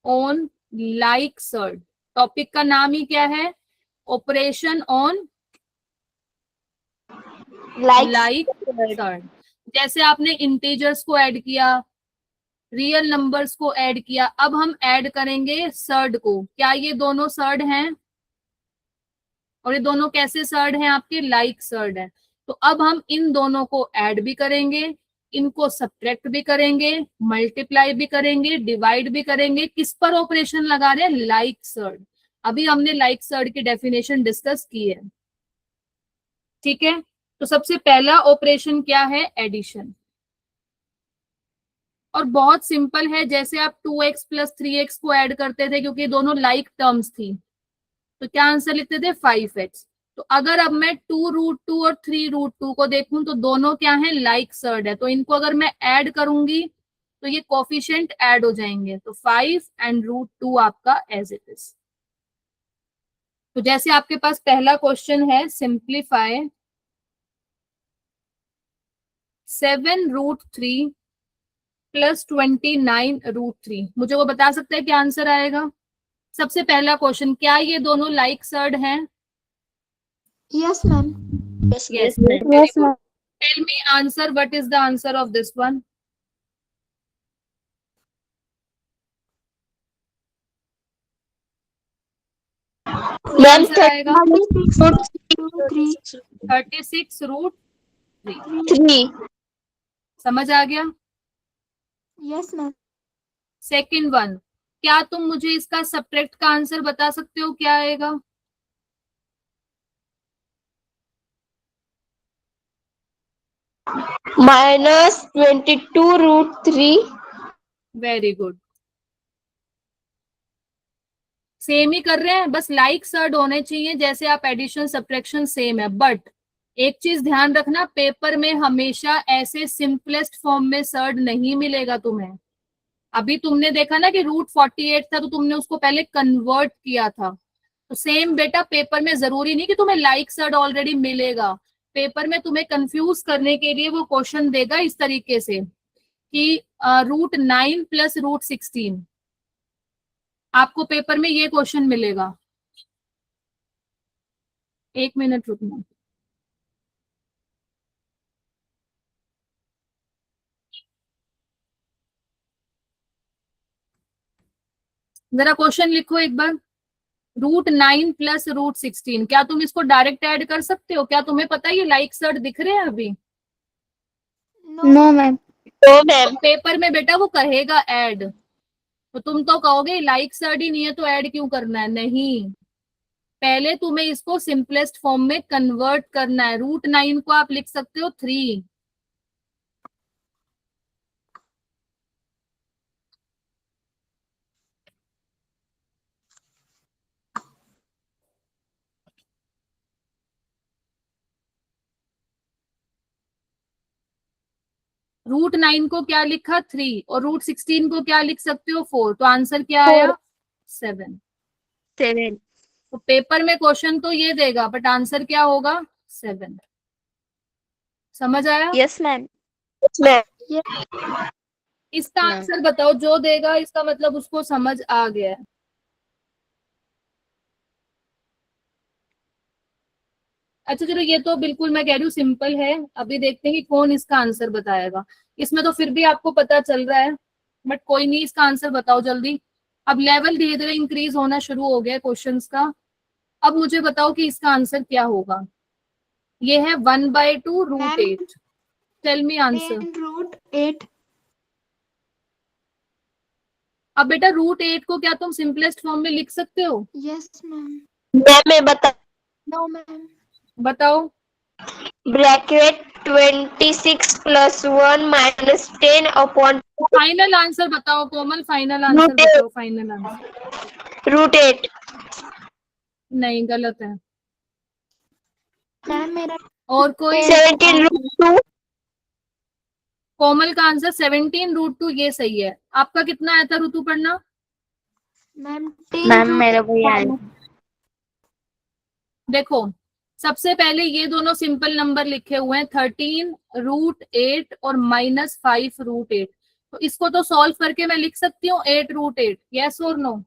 on like surd. Topic का नाम ही क्या है? Operation on like surd. जैसे आपने इंटीजर्स को ऐड किया, रियल नंबर्स को ऐड किया, अब हम ऐड करेंगे सर्ड को। क्या ये दोनों सर्ड हैं? और ये दोनों कैसे सर्ड हैं? आपके लाइक सर्ड है। तो अब हम इन दोनों को ऐड भी करेंगे, इनको सब्ट्रैक्ट भी करेंगे, मल्टीप्लाई भी करेंगे, डिवाइड भी करेंगे। किस पर ऑपरेशन लगा रहे हैं? Like surd. अभी हमने लाइक सर्ड की डेफिनेशन डिस्कस की है, ठीक है। तो सबसे पहला ऑपरेशन क्या है? एडिशन। और बहुत सिंपल है, जैसे आप 2x प्लस 3x को ऐड करते थे, क्योंकि दोनों लाइक टर्म्स थी, तो क्या आंसर लिखते थे? 5x। तो अगर अब मैं 2√2 और 3√2 को देखूं तो दोनों क्या है? लाइक सर्ड है। तो इनको अगर मैं ऐड करूंगी तो ये कोफिशिएंट ऐड हो जाएंगे, तो 5 एंड √2 आपका एज इट इज। तो जैसे आपके पास पहला क्वेश्चन है, सिंप्लीफाई 7√3 प्लस 29√3, मुझे वो बता सकते हैं क्या आंसर आएगा? सबसे पहला क्वेश्चन, क्या ये दोनों लाइक सर्ड हैं? Yes ma'am. Yes, ma'am. very good. Tell me answer. What is the answer of this one? क्या मैम आंसर आएगा? 36√3। 3। समझ आ गया? Yes ma'am. सेकंड वन, क्या तुम मुझे इसका सब्ट्रैक्ट का आंसर बता सकते हो? क्या आएगा? -22√3। Very good. सेम ही कर रहे हैं, बस लाइक सर्ड होने चाहिए, जैसे आप एडिशन सब्ट्रैक्शन सेम है। बट एक चीज ध्यान रखना, पेपर में हमेशा ऐसे सिंपलेस्ट फॉर्म में सर्ड नहीं मिलेगा तुम्हें। अभी तुमने देखा ना कि √48 था, तो तुमने उसको पहले कन्वर्ट किया था। तो सेम बेटा पेपर में जरूरी नहीं कि तुम्हें लाइक सर्ड ऑलरेडी मिलेगा। पेपर में तुम्हें कंफ्यूज करने के लिए वो क्वेश्चन देगा इस तरीके से कि √9 प्लस √16। आपको पेपर में ये क्वेश्चन मिलेगा। एक मिनट रुकना। जरा क्वेश्चन लिखो एक बार। √9 प्लस √16, क्या तुम इसको डायरेक्ट ऐड कर सकते हो? क्या तुम्हें पता है ये लाइक सर्ड दिख रहे हैं अभी? No ma'am. तो मैम पेपर में बेटा वो कहेगा ऐड, तो तुम तो कहोगे लाइक सर्ड ही नहीं है तो ऐड क्यों करना है? नहीं, पहले तुम्हें इसको सिंपलेस्ट फॉर्म में कन्वर्ट करना है। √9 को आप लिख सकते हो 3। √9 को क्या लिखा? 3। और √16 को क्या लिख सकते हो? 4। तो आंसर क्या आया? 7। 7। तो पेपर में क्वेश्चन तो ये देगा, बट आंसर क्या होगा? 7। समझ आया? Yes ma'am. इसका आंसर बताओ, जो देगा इसका मतलब उसको समझ आ गया है। अच्छा चलो, ये तो बिल्कुल मैं कह रही हूँ सिंपल है। अभी देखते हैं कि कौन इसका आंसर बताएगा। इसमें तो फिर भी आपको पता चल रहा है, बट कोई नहीं, इसका आंसर बताओ जल्दी। अब लेवल धीरे धीरे इंक्रीज होना शुरू हो गया क्वेश्चंस का। अब मुझे बताओ कि इसका आंसर क्या होगा। ये है 1/2 √8। Tell me answer. √8। अब बेटा √8 को क्या तुम सिंपलेस्ट फॉर्म में लिख सकते हो? Yes ma'am. मैं बता नो मैम। बताओ। ब्रैकेट 26 + 1 - 10 अपॉन फाइनल आंसर बताओ कोमल, फाइनल आंसर बताओ, फाइनल आंसर। √8। नहीं, गलत है। मैम मेरा और कोई? 17√2। कोमल का आंसर 17√2, ये सही है। आपका कितना आया था ऋतु पढ़ना? मैम मैम मेरा वही आया। देखो सबसे पहले ये दोनों सिंपल नंबर लिखे हुए हैं 13√8 और -5√8। तो इसको तो सॉल्व करके मैं लिख सकती हूँ 8√8। यस और नो?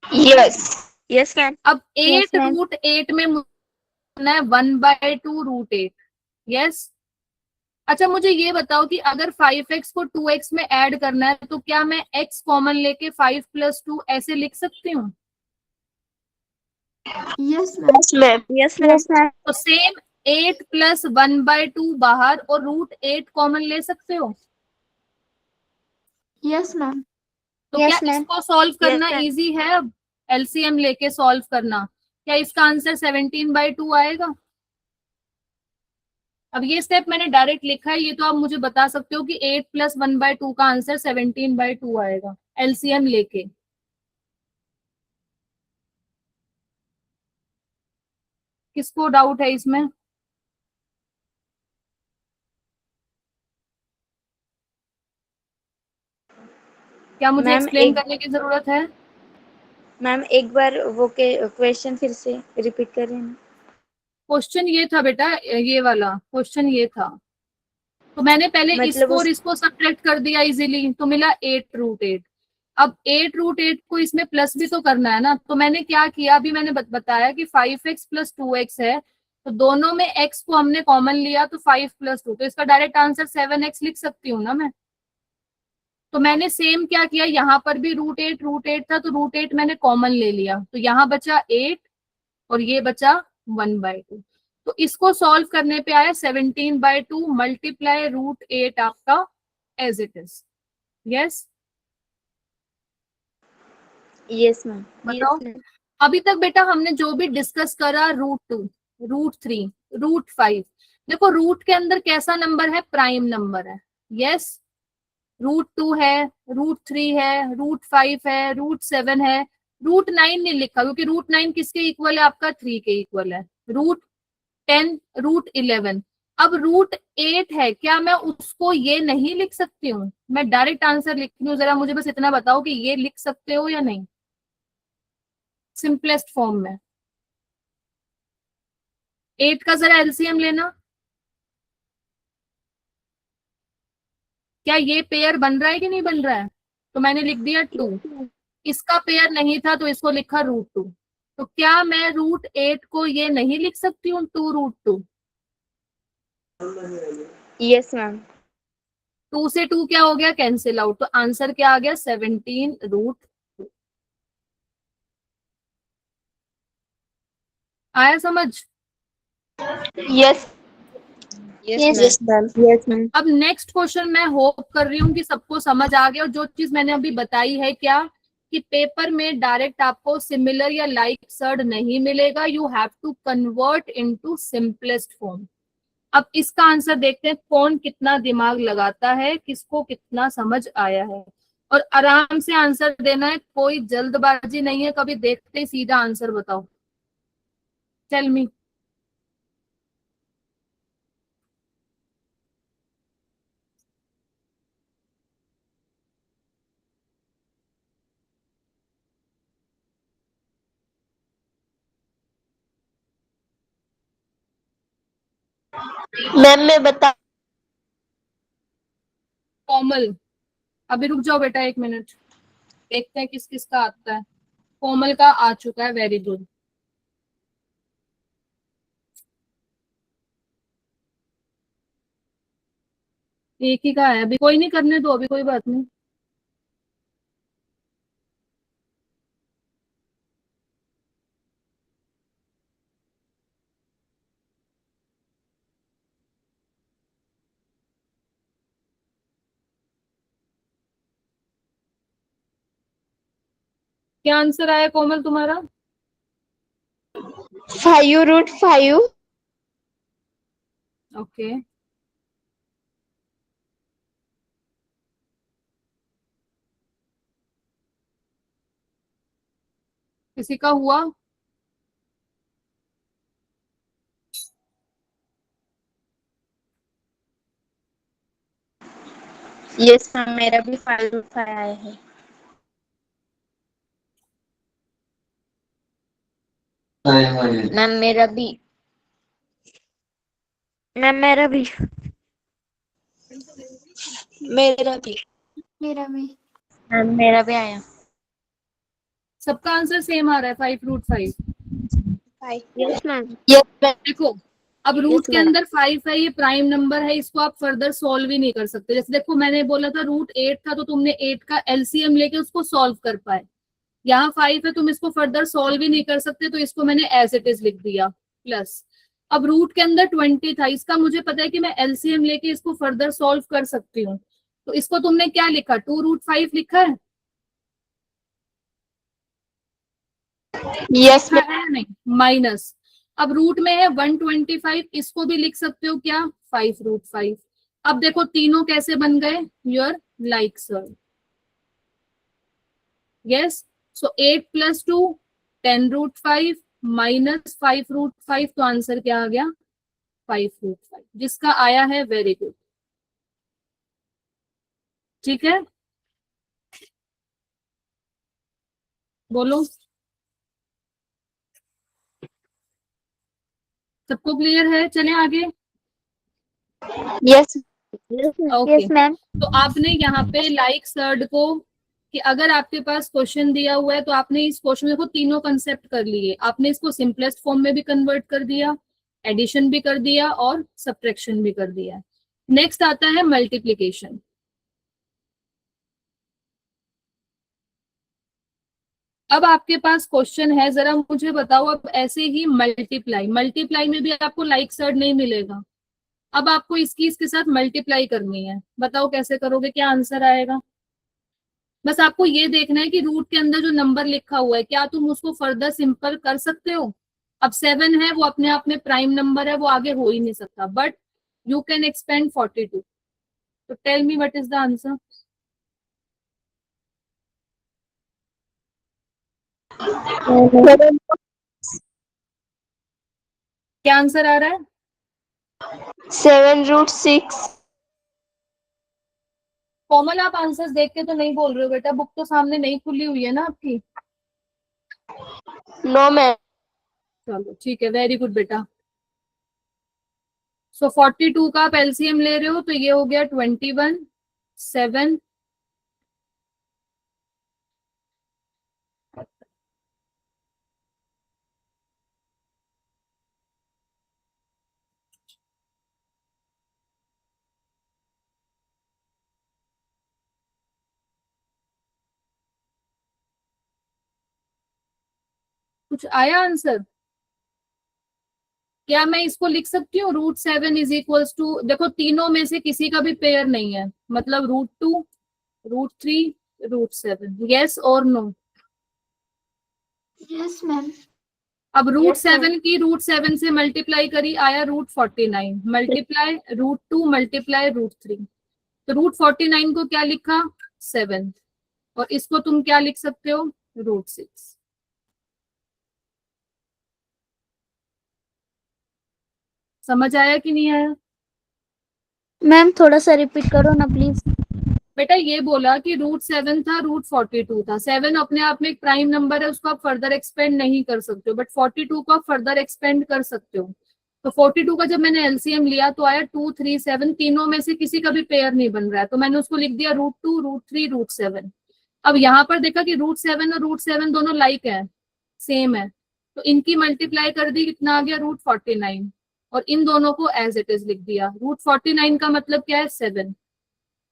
यस। Yes ma'am. अब 8√8 में मुझे है 1/2√8। यस। अच्छा मुझे ये बताओ कि अगर 5x को 2x में ऐड करना है तो क्या मैं x कॉमन लेके 5 + 2 ऐसे लिख सकती हूँ? Yes ma'am. Ma'am. Yes ma'am. तो सेम 8 + 1/2 बाहर और √8 कॉमन ले सकते हो। Yes ma'am. तो क्या यस मैम। इसको सॉल्व करना यस इजी है? अब एलसीएम लेके सॉल्व करना, क्या इसका आंसर 17/2 आएगा? अब ये स्टेप मैंने डायरेक्ट लिखा है, ये तो आप मुझे बता सकते हो कि 8 + 1/2 का आंसर 17/2 आएगा एलसीएम लेके। किसको डाउट है इसमें? क्या मुझे मैम एक्सप्लेन एक करने की जरूरत है? मैम एक बार वो के क्वेश्चन फिर से रिपीट करें ना। क्वेश्चन ये था बेटा, ये वाला क्वेश्चन ये था। तो मैंने पहले मतलब इसको और उस इसको सब्ट्रैक्ट कर दिया इजीली, तो मिला 8√8। अब 8√8 को इसमें प्लस भी तो करना है ना, तो मैंने क्या किया, अभी मैंने बताया कि 5x + 2x है, तो दोनों में x को हमने कॉमन लिया तो 5 + 2, तो इसका डायरेक्ट आंसर 7x लिख सकती हूँ ना मैं। तो मैंने सेम क्या किया, यहाँ पर भी √8 था तो √8 मैंने कॉमन ले लिया, तो यहाँ बचा 8 और ये बचा 1/2। तो इसको सॉल्व करने पे आया 17/2 मल्टीप्लाई √8 आपका as it is. Yes. Yes ma'am. बताओ अभी तक बेटा हमने जो भी डिस्कस करा, √2, √3, √5, देखो रूट के अंदर कैसा नंबर है? प्राइम नंबर है। यस। √2 है, √3 है, √5 है, √7 है, √9 नहीं लिखा क्योंकि √9 किसके इक्वल है? आपका 3 के इक्वल है। √10, √11। अब √8 है, क्या मैं उसको ये नहीं लिख सकती हूँ? मैं डायरेक्ट आंसर लिख रही हूँ, जरा मुझे बस इतना बताओ कि ये लिख सकते हो या नहीं सिंपलेस्ट फॉर्म में। 8 का जरा एलसीएम लेना, क्या ये पेयर बन रहा है कि नहीं बन रहा है? तो मैंने लिख दिया 2। इसका पेयर नहीं था तो इसको लिखा √2। तो क्या मैं √8 को ये नहीं लिख सकती हूँ 2√2? Yes ma'am. 2 से 2 क्या हो गया? कैंसिल आउट, तो आंसर क्या आ गया? 17√2। आया समझ? Yes. Yes yes ma'am. Ma'am. Yes ma'am. अब नेक्स्ट क्वेश्चन मैं होप कर रही हूँ कि सबको समझ आ गया, और जो चीज मैंने अभी बताई है क्या, कि पेपर में डायरेक्ट आपको सिमिलर या लाइक सर्ड नहीं मिलेगा, you have to convert into simplest form. अब इसका आंसर देखते हैं कौन कितना दिमाग लगाता है, किसको कितना समझ आया है। और आराम से आंसर देना है, कोई जल्दबाजी नहीं है, कभी देखते ही सीधा आंसर बताओ। Tell me. मैम मैं बता। कोमल, अभी रुक जाओ बेटा 1 मिनट, देखते हैं किस किस का आता है। कोमल का आ चुका है, वेरी गुड। एक ही का है अभी, कोई नहीं, करने दो अभी, कोई बात नहीं। क्या आंसर आया कोमल तुम्हारा? 5√5। ओके। किसी का हुआ? यस मैम, मेरा भी 5/5 आया है। मैम मेरा भी। मैम मेरा भी। मेरा भी। मेरा भी। मैम मेरा भी आया। सबका आंसर सेम आ रहा है 5√5। Yes ma'am. Yes ma'am. देखो अब रूट Yes, के madam. अंदर 5 है, ये प्राइम नंबर है, इसको आप फर्दर सॉल्व ही नहीं कर सकते। जैसे देखो मैंने बोला था √8 था, तो तुमने 8 का एलसीएम लेके उसको सॉल्व कर पाए। यहाँ 5 है, तुम इसको फर्दर सॉल्व ही नहीं कर सकते, तो इसको मैंने एज इट इज लिख दिया प्लस। अब रूट के अंदर 20 था, इसका मुझे पता है कि मैं एलसीएम लेके इसको फर्दर सॉल्व कर सकती हूँ, तो इसको तुमने क्या लिखा, 2√5 लिखा है? यस लिखा है नहीं, माइनस। अब रूट में है 125, इसको भी लिख सकते हो क्या, 5√5। अब देखो तीनों कैसे बन गए, your like sir. Yes, so 8 + 2 10√5 minus 5√5, तो आंसर क्या आ गया, 5√5। जिसका आया है वेरी गुड, ठीक है, बोलो सबको क्लियर है, चले आगे। यस। Okay Yes, ma'am. तो आपने यहाँ पे लाइक सर्ड को, कि अगर आपके पास क्वेश्चन दिया हुआ है तो आपने इस क्वेश्चन में तीनों कंसेप्ट कर लिए। आपने इसको सिंपलेस्ट फॉर्म में भी कन्वर्ट कर दिया, एडिशन भी कर दिया और सब्ट्रैक्शन भी कर दिया। नेक्स्ट आता है मल्टीप्लिकेशन। अब आपके पास क्वेश्चन है, जरा मुझे बताओ, अब ऐसे ही मल्टीप्लाई, मल्टीप्लाई में भी आपको लाइक सर्ड नहीं मिलेगा। अब आपको इसकी इसके साथ मल्टीप्लाई करनी है, बताओ कैसे करोगे, क्या आंसर आएगा। बस आपको ये देखना है कि रूट के अंदर जो नंबर लिखा हुआ है, क्या तुम उसको फर्दर सिंपल कर सकते हो। अब 7 है, वो अपने आप में प्राइम नंबर है, वो आगे हो ही नहीं सकता, बट यू कैन एक्सपेंड 42। तो tell me what is the answer. क्या आंसर आ रहा है? 7√6। कोमल आप आंसर्स देख के तो नहीं बोल रहे हो बेटा, बुक तो सामने नहीं खुली हुई है ना आपकी। No ma'am. चलो ठीक है, वेरी गुड बेटा। सो 42 का आप एलसीएम ले रहे हो, तो ये हो गया 21, 7, कुछ आया आंसर? क्या मैं इसको लिख सकती हूँ, √7 इज इक्वल्स टू, देखो तीनों में से किसी का भी पेयर नहीं है, मतलब √2, √3, √7, यस और नो। Yes ma'am. अब Yes, ma'am. √7 की √7 से मल्टीप्लाई करी, आया √49, मल्टीप्लाई √2 मल्टीप्लाई √3, तो √49 को क्या लिखा, 7, और इसको तुम क्या लिख सकते हो, √6। समझ आया कि नहीं आया? मैम थोड़ा सा रिपीट करो ना प्लीज। बेटा ये बोला कि √7 था, √42 था, 7 अपने आप में एक प्राइम नंबर है, उसको आप फर्दर एक्सपेंड नहीं कर सकते हो, बट 42 को आप फर्दर एक्सपेंड कर सकते हो। तो 42 का जब मैंने एलसीएम लिया तो आया 2, 3, 7, तीनों में से किसी का भी पेयर नहीं बन रहा है, तो मैंने उसको लिख दिया √2, √3, √7। अब यहाँ पर देखा कि √7 और √7 दोनों लाइक है, सेम है, तो इनकी मल्टीप्लाई कर दी, कितना आ गया, √49, और इन दोनों को एज इट इज लिख दिया। √49 का मतलब क्या है, 7,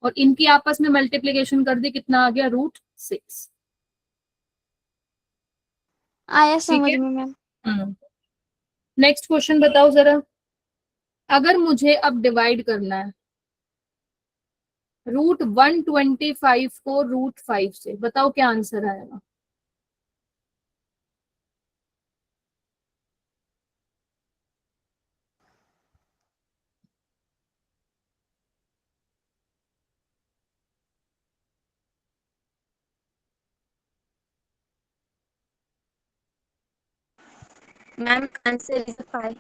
और इनकी आपस में मल्टीप्लिकेशन कर दी, कितना आ गया, √6। आया ठीक समझ है, में मैम। नेक्स्ट क्वेश्चन बताओ जरा। अगर मुझे अब डिवाइड करना है √125 को √5 से, बताओ क्या आंसर आएगा। Ma'am answer is 5।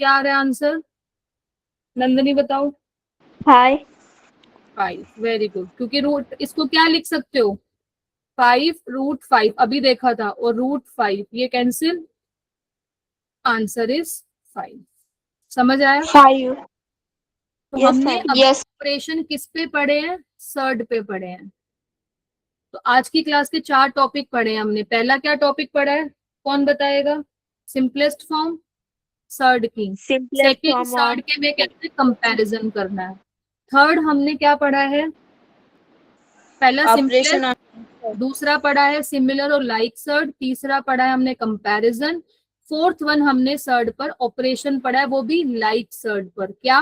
क्या आ रहा है आंसर, नंदनी बताओ। 5। 5, वेरी गुड, क्योंकि रूट इसको क्या लिख सकते हो, 5√5 अभी देखा था, और √5 ये कैंसिल, आंसर इज 5। समझ आया? 5। तो Yes, हमने ma'am. अब Yes. ऑपरेशन किस पे पढ़े हैं? सर्ड पे पढ़े हैं। तो आज की क्लास के 4 टॉपिक पढ़े हैं हमने। पहला क्या टॉपिक पढ़ा है, कौन बताएगा? सिंपलेस्ट फॉर्म सर्ड की। Simplest second, form surd of के में कैसे कंपैरिजन करना है। थर्ड हमने क्या पढ़ा है? पहला operation सिंपलेस्ट, on दूसरा पढ़ा है सिमिलर और लाइक सर्ड, तीसरा पढ़ा है हमने कंपैरिजन, फोर्थ वन हमने सर्ड पर ऑपरेशन पढ़ा है, वो भी लाइक सर्ड पर। क्या?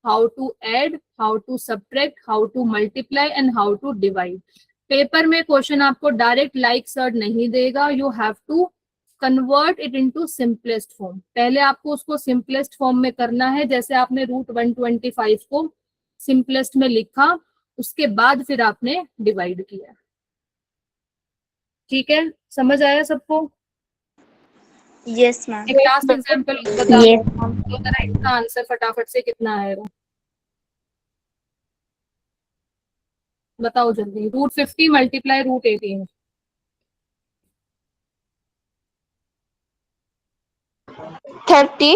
How to add, how to subtract, how to multiply and how to divide. Paper में क्वेश्चन आपको डायरेक्ट लाइक सर्ड नहीं देगा, you have to convert it into simplest form. पहले आपको उसको सिंपलेस्ट फॉर्म में करना है, जैसे आपने √125 को सिंपलेस्ट में लिखा, उसके बाद फिर आपने डिवाइड किया। ठीक है, समझ आया सबको? Yes, ma'am. एक लास्ट एग्जांपल बता Yes. दो तो जरा इसका आंसर फटाफट से कितना आएगा, बताओ जल्दी। √50 मल्टीप्लाई √18, 30.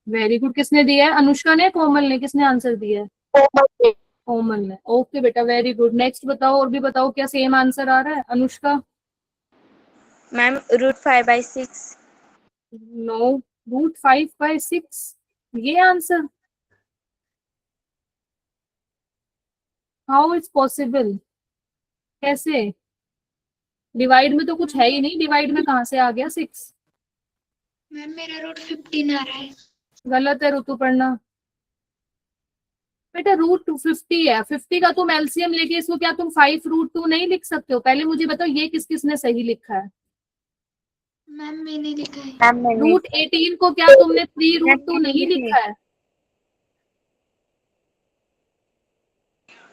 Very good. किसने दिया है? अनुष्का ने, कोमल ने, किसने आंसर दिया है? कोमल ने। ओके बेटा, वेरी गुड। नेक्स्ट बताओ, और भी बताओ, क्या सेम आंसर आ रहा है? अनुष्का? Ma'am, √5/6. नो, √5/6 ये आंसर? How is possible? कैसे? डिवाइड में तो कुछ है ही नहीं, डिवाइड में कहाँ से आ गया 6? मैम मेरा √15 आ रहा है। गलत है ऋतुपर्णा। बेटा √250 है, 50 का तुम एलसीएम लेके इसको क्या तुम 5√2 नहीं लिख सकते हो? पहले मुझे बताओ ये किस किसने सही लिखा है? मैम मैंने लिखा है। Ma'am, मैंने √18 को क्या तुमने 3√2 नहीं लिखा है?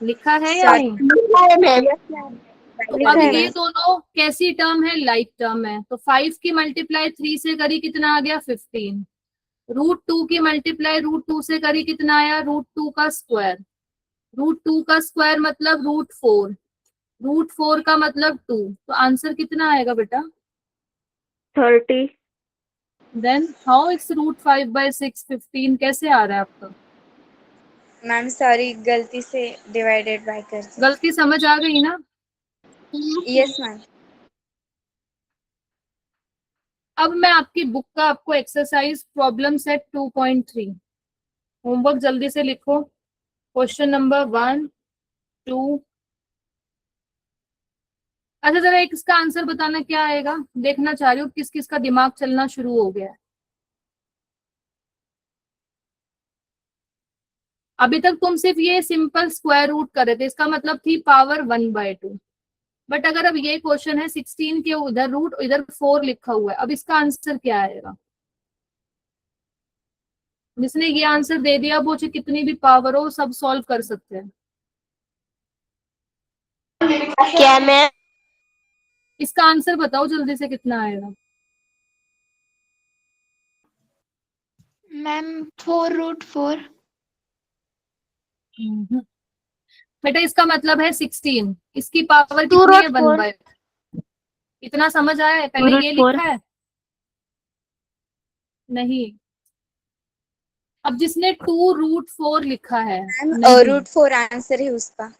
लिखा है या Sorry. नहीं? Yes, ma'am. तो लिखा अब है, ये ma'am. दोनों कैसी टर्म है? लाइक टर्म है। तो 5 की मल्टीप्लाई 3 से करी, कितना आ गया? 15। √2 की मल्टीप्लाई √2 से करी, कितना आया? √2 का स्क्वायर। √2 का स्क्वायर मतलब √4, √4 का मतलब 2। तो आंसर कितना आएगा बेटा? 30. देन हाउ इट्स √5/6 15 कैसे आ रहा है आपका? Ma'am, sorry, गलती से divided by कर दिया. गलती समझ आ गई ना? Yes, ma'am. अब मैं आपकी बुक का आपको एक्सरसाइज प्रॉब्लम सेट 2.3 होमवर्क जल्दी से लिखो। Question number 1, 2। अच्छा जरा एक इसका आंसर बताना क्या आएगा, देखना चाह रही हूँ किस किस का दिमाग चलना शुरू हो गया है। अभी तक तुम सिर्फ ये सिंपल स्क्वायर रूट कर रहे थे, इसका मतलब थी पावर 1/2। बट अगर अब ये क्वेश्चन है 16 के उधर रूट, इधर 4 लिखा हुआ है, अब इसका आंसर क्या आएगा? जिसने ये आंसर दे दिया वो चाहे कितनी भी पावर हो सब सॉल्व कर सकते हैं। क्या मैम? इसका आंसर बताओ जल्दी से कितना आएगा? मैम 4√4। बेटा इसका मतलब है 16, इसकी पावर कितनी है? 1/, इतना समझ आया है? पहले ये लिखा है नहीं। अब जिसने 2√4 लिखा है, नहीं, √4 आंसर है उसका.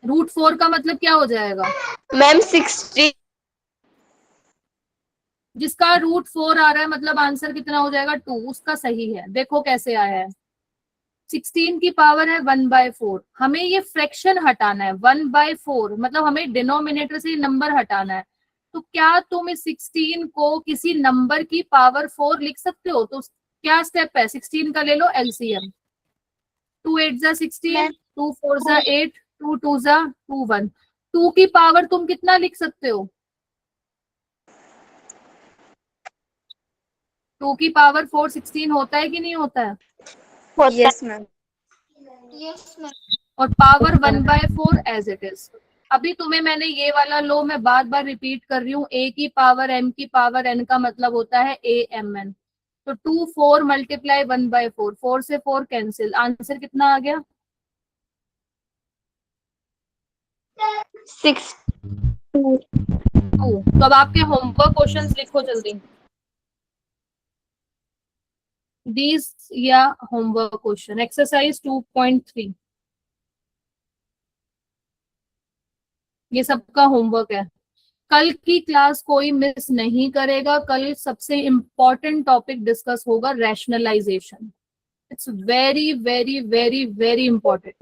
√4 का मतलब क्या हो जाएगा? मैम 60. जिसका √4 आ रहा है मतलब आंसर कितना हो जाएगा? 2। उसका सही है। देखो कैसे आया है। 16 की पावर है 1/4, हमें ये फ्रैक्शन हटाना है। 1/4 मतलब हमें डिनोमिनेटर से नंबर हटाना है। तो क्या तुम इस 16 को किसी नंबर की पावर 4 लिख सकते हो? तो क्या स्टेप है? 16 का ले लो एलसीएम। 2 8 जा 16, 2 4 जा 8, 2 2 जा 2 1। 2 की पावर तुम कितना लिख सकते हो? 2 की पावर 4 16 होता है कि नहीं होता है? Yes, ma'am. Yes ma'am. और पावर 1/4 एज इट इज। अभी तुम्हें मैंने ये वाला लो मैं बार बार रिपीट कर रही हूँ, ए की पावर एम की पावर एन का मतलब होता है ए एम एन। तो 2 4 मल्टीप्लाई 1/4, 4 से 4 कैंसिल, आंसर कितना आ गया? 6. 2. तो अब आपके होमवर्क क्वेश्चंस लिखो जल्दी, दीज या होमवर्क क्वेश्चन। एक्सरसाइज 2.3 ये सबका होमवर्क है। कल की क्लास कोई मिस नहीं करेगा। कल सबसे इम्पोर्टेंट टॉपिक डिस्कस होगा, rationalisation. It's very very very very important.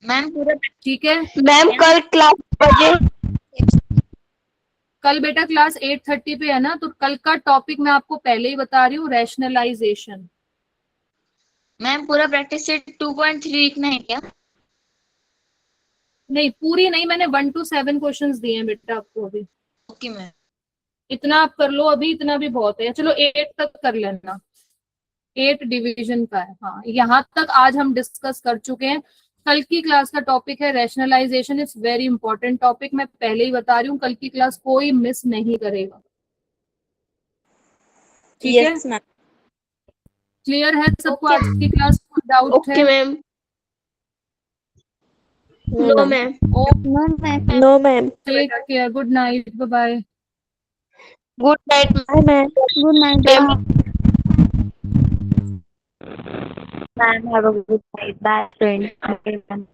Ma'am पूरा ठीक है, मैम कल क्लास बजे? कल बेटा क्लास 8:30 पे है ना, तो कल का टॉपिक मैं आपको पहले ही बता रही हूँ, रैशनलाइजेशन। मैम पूरा प्रैक्टिस सेट 2.3 लिखना है क्या? नहीं पूरी नहीं, मैंने 1 to 7 क्वेश्चंस दिए हैं बेटा आपको अभी। Okay ma'am. इतना आप कर लो अभी, इतना भी बहुत है। चलो 8 तक कर लेना, 8 डिवीजन का है। हाँ, यहाँ तक आज हम डिस्कस कर चुके हैं। कल की क्लास का टॉपिक है rationalisation. It's very important topic, मैं पहले ही बता रही हूँ, कल की क्लास कोई मिस नहीं करेगा। ठीक है, यस मैम। क्लियर है सबको? Okay. आज की क्लास कोई डाउट ओके है? Ma'am. No ma'am. Okay, no ma'am. Take care, good night, bye bye. Good night bye ma'am. Good night ma'am. Ma'am. Have a good night. Bye friends.